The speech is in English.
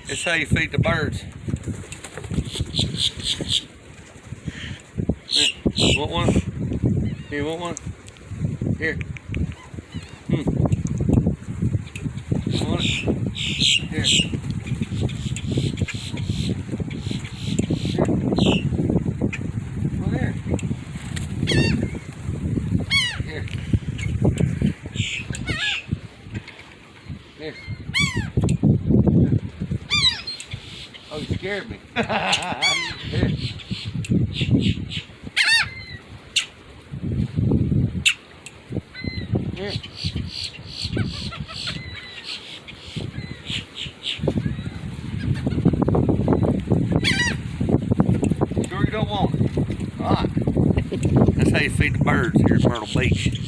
It's how you feed the birds. Here, want one? Here, want one? Here. Want it? Here. Come here. Here. Here. Oh, you scared me. Here. Here. Sure you don't want it? All right. That's how you feed the birds here at Myrtle Beach.